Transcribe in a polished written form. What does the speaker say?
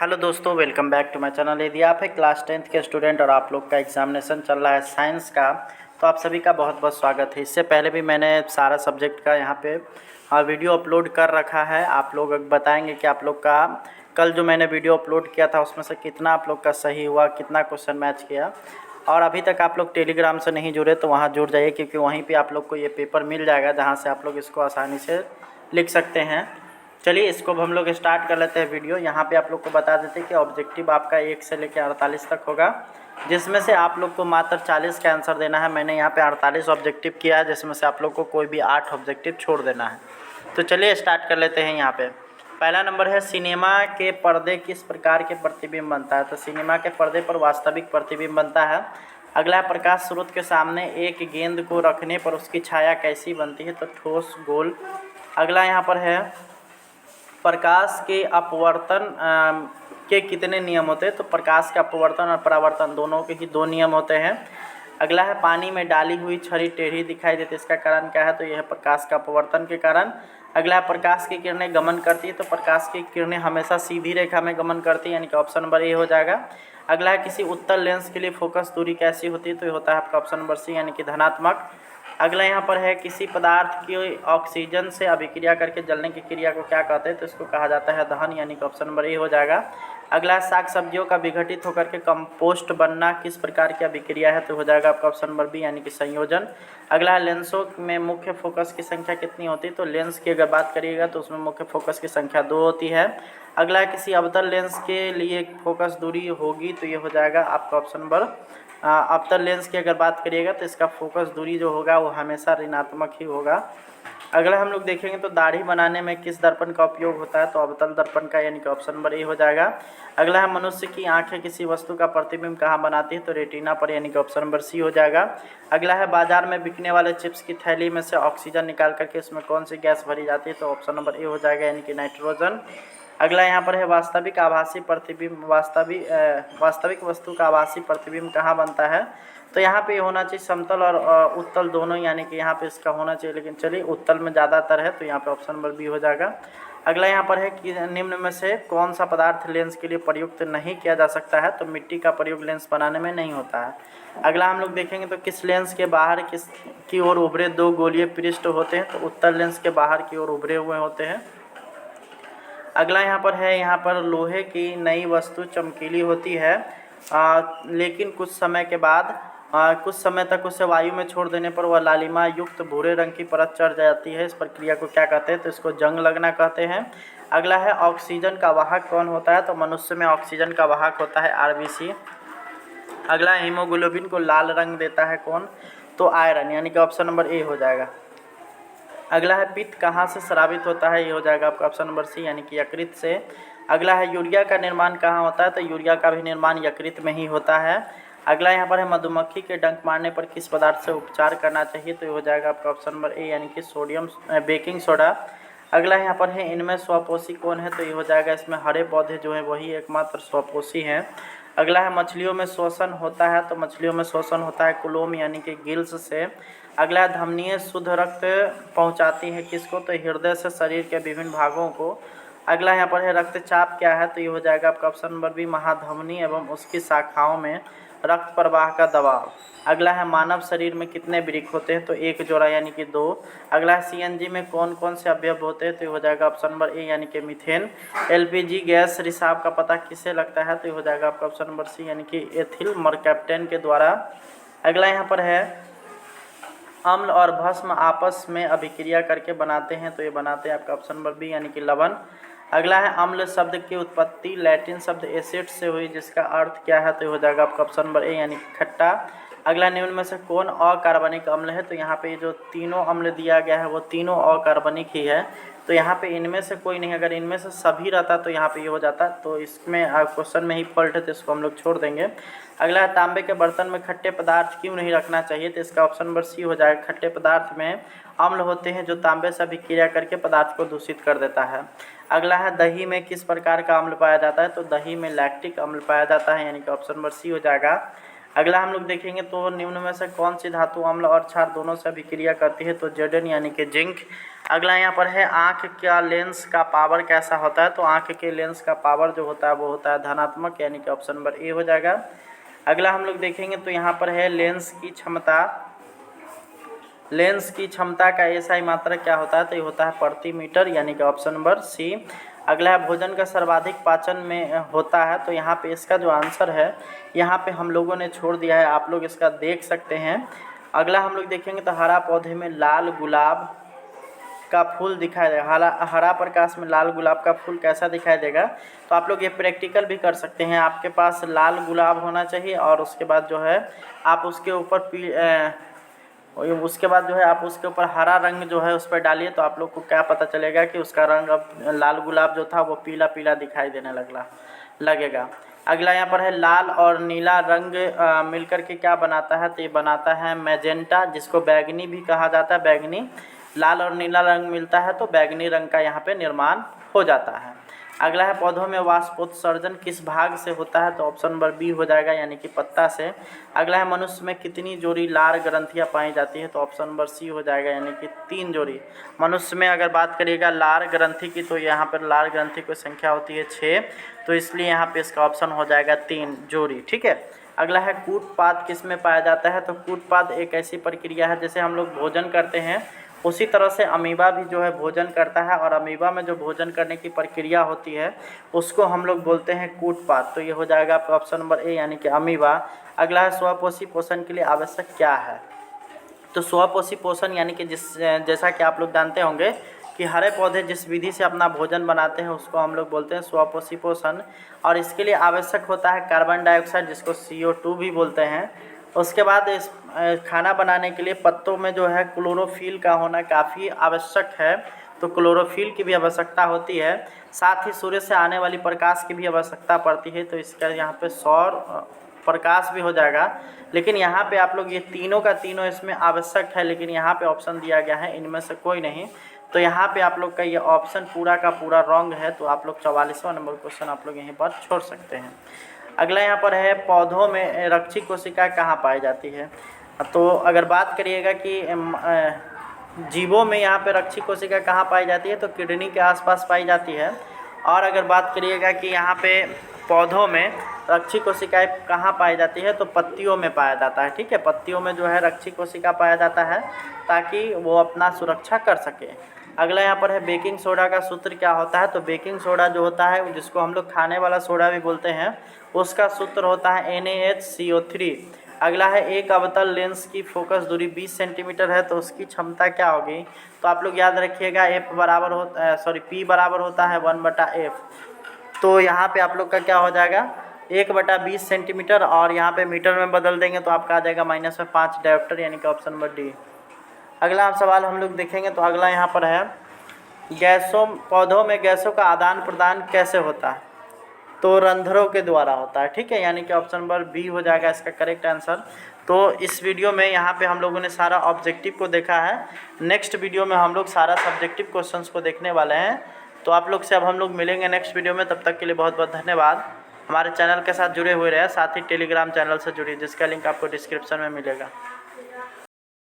Hello दोस्तों, welcome back to my channel. यदि आप है क्लास 10th के स्टूडेंट और आप लोग का एग्जामिनेशन चल रहा है साइंस का, तो आप सभी का बहुत बहुत स्वागत है। इससे पहले भी मैंने सारा सब्जेक्ट का यहाँ पे वीडियो अपलोड कर रखा है। आप लोग बताएंगे कि आप लोग का कल जो मैंने वीडियो अपलोड किया था उसमें से कितना आप लोग का सही हुआ, कितना क्वेश्चन मैच किया। और अभी तक आप लोग टेलीग्राम से नहीं जुड़े तो वहाँ जुड़ जाइए, क्योंकि वहीं पर आप लोग को ये पेपर मिल जाएगा जहाँ से आप लोग इसको आसानी से लिख सकते हैं। चलिए इसको अब हम लोग स्टार्ट कर लेते हैं वीडियो। यहाँ पे आप लोग को बता देते हैं कि ऑब्जेक्टिव आपका 1 से लेकर 48 तक होगा, जिसमें से आप लोग को मात्र 40 का आंसर देना है। मैंने यहाँ पे 48 ऑब्जेक्टिव किया है, जिसमें से आप लोग को कोई भी 8 ऑब्जेक्टिव छोड़ देना है। तो चलिए स्टार्ट कर लेते हैं। यहाँ पे पहला नंबर है, सिनेमा के पर्दे किस प्रकार के प्रतिबिंब बनता है। तो सिनेमा के पर्दे पर वास्तविक प्रतिबिंब बनता है। अगला है, प्रकाश स्रोत के सामने एक गेंद को रखने पर उसकी छाया कैसी बनती है। तो ठोस, गोल। अगला यहाँ पर है, प्रकाश के अपवर्तन के कितने नियम होते हैं। तो प्रकाश का अपवर्तन और परावर्तन दोनों के ही 2 नियम होते हैं। अगला है, पानी में डाली हुई छड़ी टेढ़ी दिखाई देती है, इसका कारण क्या है। तो यह है प्रकाश का अपवर्तन के कारण। अगला है, प्रकाश की किरणें गमन करती है। तो प्रकाश की किरणें हमेशा सीधी रेखा में गमन करती है, यानी कि ऑप्शन नंबर ए हो जाएगा। अगला है, किसी उत्तल लेंस के लिए फोकस दूरी कैसी होती है। तो ये होता है आपका ऑप्शन नंबर सी, यानी कि धनात्मक। अगला यहाँ पर है, किसी पदार्थ की ऑक्सीजन से अभिक्रिया करके जलने की क्रिया को क्या कहते हैं। तो इसको कहा जाता है दहन, यानी कि ऑप्शन नंबर ए हो जाएगा। अगला, साग सब्जियों का विघटित होकर के कंपोस्ट बनना किस प्रकार की अभिक्रिया है। तो हो जाएगा आपका ऑप्शन नंबर बी, यानी कि संयोजन। अगला है, लेंसों में मुख्य फोकस की संख्या कितनी होती है। तो लेंस की अगर बात करिएगा तो उसमें मुख्य फोकस की संख्या 2 होती है। अगला है, किसी अवतल लेंस के लिए फोकस दूरी होगी। तो ये हो जाएगा आपका ऑप्शन नंबर अवतल लेंस की अगर बात करिएगा तो इसका फोकस दूरी जो होगा वो हमेशा ऋणात्मक ही होगा। अगला हम लोग देखेंगे तो दाढ़ी बनाने में किस दर्पण का उपयोग होता है। तो अवतल दर्पण का, यानी कि ऑप्शन नंबर ए हो जाएगा। अगला है, मनुष्य की आंखें किसी वस्तु का प्रतिबिंब कहाँ बनाती है। तो रेटिना पर, यानी कि ऑप्शन नंबर सी हो जाएगा। अगला है, बाजार में बिकने वाले चिप्स की थैली में से ऑक्सीजन निकाल करके उसमें कौन सी गैस भरी जाती है। तो ऑप्शन नंबर ए हो जाएगा, यानी कि नाइट्रोजन। अगला यहाँ पर है, वास्तविक आभासी प्रतिबिंब, वास्तविक वस्तु का आभासी प्रतिबिंब कहाँ बनता है। तो यहाँ पे होना चाहिए समतल और उत्तल दोनों, यानी कि यहाँ पे इसका होना चाहिए, लेकिन चलिए उत्तल में ज़्यादातर है तो यहाँ पे ऑप्शन नंबर बी हो जाएगा। अगला यहाँ पर है कि निम्न में से कौन सा पदार्थ लेंस के लिए प्रयुक्त नहीं किया जा सकता है। तो मिट्टी का प्रयोग लेंस बनाने में नहीं होता है। अगला हम लोग देखेंगे तो किस लेंस के बाहर किस की ओर उभरे 2 गोलीय पृष्ठ होते हैं। तो उत्तल लेंस के बाहर की ओर उभरे हुए होते हैं। अगला यहाँ पर है, यहाँ पर लोहे की नई वस्तु चमकीली होती है, लेकिन कुछ समय के बाद कुछ समय तक उसे वायु में छोड़ देने पर वह लालिमा युक्त भूरे रंग की परत चढ़ जाती है। इस प्रक्रिया को क्या कहते हैं। तो इसको जंग लगना कहते हैं। अगला है, ऑक्सीजन का वाहक कौन होता है। तो मनुष्य में ऑक्सीजन का वाहक होता है आरबीसी। अगला, हीमोग्लोबिन को लाल रंग देता है कौन। तो आयरन, यानी कि ऑप्शन नंबर ए हो जाएगा। अगला है, पित्त कहाँ से स्रावित होता है। ये हो जाएगा आपका ऑप्शन नंबर सी, यानी कि यकृत से। अगला है, यूरिया का निर्माण कहाँ होता है। तो यूरिया का भी निर्माण यकृत में ही होता है। अगला यहाँ पर है, मधुमक्खी के डंक मारने पर किस पदार्थ से उपचार करना चाहिए। तो ये हो जाएगा आपका ऑप्शन नंबर ए, यानी कि सोडियम बेकिंग सोडा। अगला यहाँ पर है, इनमें स्वपोषी कौन है। तो ये हो जाएगा, इसमें हरे पौधे जो हैं वही एकमात्र स्वपोषी हैं। अगला है, मछलियों में शोषण होता है। तो मछलियों में शोषण होता है कुलोम, यानी कि गिल्स से। अगला है, धमनियाँ शुद्ध रक्त पहुंचाती है किसको। तो हृदय से शरीर के विभिन्न भागों को। अगला यहाँ पर है, रक्तचाप क्या है। तो ये हो जाएगा आपका ऑप्शन नंबर बी, महाधमनी एवं उसकी शाखाओं में रक्त प्रवाह का दबाव। अगला है, मानव शरीर में कितने वृक्क होते हैं। तो 1 जोड़ा, यानी कि 2। अगला है, सीएनजी में कौन कौन से अवयव होते हैं। तो ये हो जाएगा ऑप्शन नंबर ए, यानी कि मीथेन। एलपीजी गैस रिसाव का पता किसे लगता है। तो ये हो जाएगा आपका ऑप्शन नंबर सी, यानी कि एथिल मरकैप्टेन के द्वारा। अगला यहाँ पर है, अम्ल और भस्म आपस में अभिक्रिया करके बनाते हैं। तो ये बनाते हैं आपका ऑप्शन नंबर बी, यानी कि लवण। अगला है, अम्ल शब्द की उत्पत्ति लैटिन शब्द एसिड से हुई, जिसका अर्थ क्या है। तो ये हो जाएगा आपका ऑप्शन नंबर ए, यानी कि खट्टा। अगला, निम्न में से कौन अकार्बनिक अम्ल है। तो यहाँ पे जो तीनों अम्ल दिया गया है वो तीनों अकार्बनिक ही है। तो यहाँ पे इनमें से कोई नहीं, अगर इनमें से सभी रहता तो यहाँ पे ये हो जाता। तो इसमें क्वेश्चन में ही फॉल्ट है, तो इसको हम लोग छोड़ देंगे। अगला है, तांबे के बर्तन में खट्टे पदार्थ क्यों नहीं रखना चाहिए। तो इसका ऑप्शन नंबर सी हो जाएगा। खट्टे पदार्थ में अम्ल होते हैं जो तांबे से अभिक्रिया करके पदार्थ को दूषित कर देता है। अगला है, दही में किस प्रकार का अम्ल पाया जाता है। तो दही में लैक्टिक अम्ल पाया जाता है, यानी कि ऑप्शन नंबर सी हो जाएगा। अगला हम लोग देखेंगे तो निम्न में से कौन सी धातु अम्ल और क्षार दोनों से अभिक्रिया करती है, तो Zn यानी कि जिंक। अगला यहाँ पर है आँख का लेंस का पावर कैसा होता है, तो आँख के लेंस का पावर जो होता है वो होता है धनात्मक, यानी कि ऑप्शन नंबर ए हो जाएगा। अगला हम लोग देखेंगे तो यहाँ पर है लेंस की क्षमता का एसआई मात्रक क्या होता है, तो ये होता है प्रति मीटर, यानी कि ऑप्शन नंबर सी। अगला है भोजन का सर्वाधिक पाचन में होता है, तो यहाँ पे इसका जो आंसर है यहाँ पे हम लोगों ने छोड़ दिया है, आप लोग इसका देख सकते हैं। अगला हम लोग देखेंगे तो हरा पौधे में लाल गुलाब का फूल दिखाई देगा, हरा प्रकाश में लाल गुलाब का फूल कैसा दिखाई देगा, तो आप लोग ये प्रैक्टिकल भी कर सकते हैं। आपके पास लाल गुलाब होना चाहिए और उसके बाद जो है आप उसके ऊपर हरा रंग जो है उस पर डालिए, तो आप लोग को क्या पता चलेगा कि उसका रंग अब लाल गुलाब जो था वो पीला पीला दिखाई देने लगेगा। अगला यहाँ पर है लाल और नीला रंग मिलकर के क्या बनाता है, तो ये बनाता है मैजेंटा, जिसको बैगनी भी कहा जाता है। बैगनी, लाल और नीला रंग मिलता है तो बैगनी रंग का यहाँ पे निर्माण हो जाता है। अगला है पौधों में वाष्पोत्सर्जन किस भाग से होता है, तो ऑप्शन नंबर बी हो जाएगा, यानी कि पत्ता से। अगला है मनुष्य में कितनी जोड़ी लार ग्रंथियां पाई जाती है, तो ऑप्शन नंबर सी हो जाएगा, यानी कि 3 जोड़ी। मनुष्य में अगर बात करिएगा लार ग्रंथि की, तो यहाँ पर लार ग्रंथि की संख्या होती है 6, तो इसलिए यहाँ पे इसका ऑप्शन हो जाएगा 3 जोड़ी, ठीक है। अगला है कूटपाद किस में पाया जाता है, तो कूटपाद एक ऐसी प्रक्रिया है जैसे हम लोग भोजन करते हैं उसी तरह से अमीबा भी जो है भोजन करता है, और अमीबा में जो भोजन करने की प्रक्रिया होती है उसको हम लोग बोलते हैं कूटपाद, तो ये हो जाएगा आपका ऑप्शन नंबर ए, यानी कि अमीबा। अगला है स्वपोषी पोषण के लिए आवश्यक क्या है, तो स्वपोषी पोषण यानी कि जैसा कि आप लोग जानते होंगे कि हरे पौधे जिस विधि से अपना भोजन बनाते हैं उसको हम लोग बोलते हैं स्वपोषी पोषण, और इसके लिए आवश्यक होता है कार्बन डाइऑक्साइड, जिसको CO2 भी बोलते हैं। उसके बाद इस खाना बनाने के लिए पत्तों में जो है क्लोरोफिल का होना काफ़ी आवश्यक है, तो क्लोरोफिल की भी आवश्यकता होती है। साथ ही सूर्य से आने वाली प्रकाश की भी आवश्यकता पड़ती है, तो इसका यहाँ पे सौर प्रकाश भी हो जाएगा। लेकिन यहाँ पे आप लोग ये तीनों का तीनों इसमें आवश्यक है, लेकिन यहाँ पे ऑप्शन दिया गया है इनमें से कोई नहीं, तो यहाँ पे आप लोग का ये ऑप्शन पूरा का पूरा रॉन्ग है, तो आप लोग 44वां नंबर क्वेश्चन आप लोग यहीं पर छोड़ सकते हैं। अगला यहाँ पर है पौधों में रक्षी कोशिका कहाँ पाई जाती है, तो अगर बात करिएगा कि जीवों में यहाँ पे रक्षी कोशिका कहाँ पाई जाती है, तो किडनी के आसपास पाई जाती है। और अगर बात करिएगा कि यहाँ पे पौधों में रक्षी कोशिकाएँ कहाँ पाई जाती है, तो पत्तियों में पाया जाता है, ठीक है। पत्तियों में जो है रक्षी कोशिका पाया जाता है ताकि वो अपना सुरक्षा कर सके। अगला यहाँ पर है बेकिंग सोडा का सूत्र क्या होता है, तो बेकिंग सोडा जो होता है जिसको हम लोग खाने वाला सोडा भी बोलते हैं, उसका सूत्र होता है NaHCO3। अगला है एक अवतल लेंस की फोकस दूरी 20 सेंटीमीटर है, तो उसकी क्षमता क्या होगी, तो आप लोग याद रखिएगा P बराबर होता है 1/f, तो यहाँ पे आप लोग का क्या हो जाएगा 1/20 सेंटीमीटर, और यहाँ पे मीटर में बदल देंगे तो आपका आ जाएगा -5 डायोप्टर, यानी कि ऑप्शन नंबर डी। अगला सवाल हम लोग देखेंगे तो अगला यहाँ पर है पौधों में गैसों का आदान प्रदान कैसे होता है, तो रंध्रों के द्वारा होता है, ठीक है, यानी कि ऑप्शन नंबर बी हो जाएगा इसका करेक्ट आंसर। तो इस वीडियो में यहाँ पे हम लोगों ने सारा ऑब्जेक्टिव को देखा है, नेक्स्ट वीडियो में हम लोग सारा सब्जेक्टिव क्वेश्चंस को देखने वाले हैं। तो आप लोग से अब हम लोग मिलेंगे नेक्स्ट वीडियो में, तब तक के लिए बहुत बहुत धन्यवाद। हमारे चैनल के साथ जुड़े हुए रहे, साथ ही टेलीग्राम चैनल से जुड़िए जिसका लिंक आपको डिस्क्रिप्शन में मिलेगा।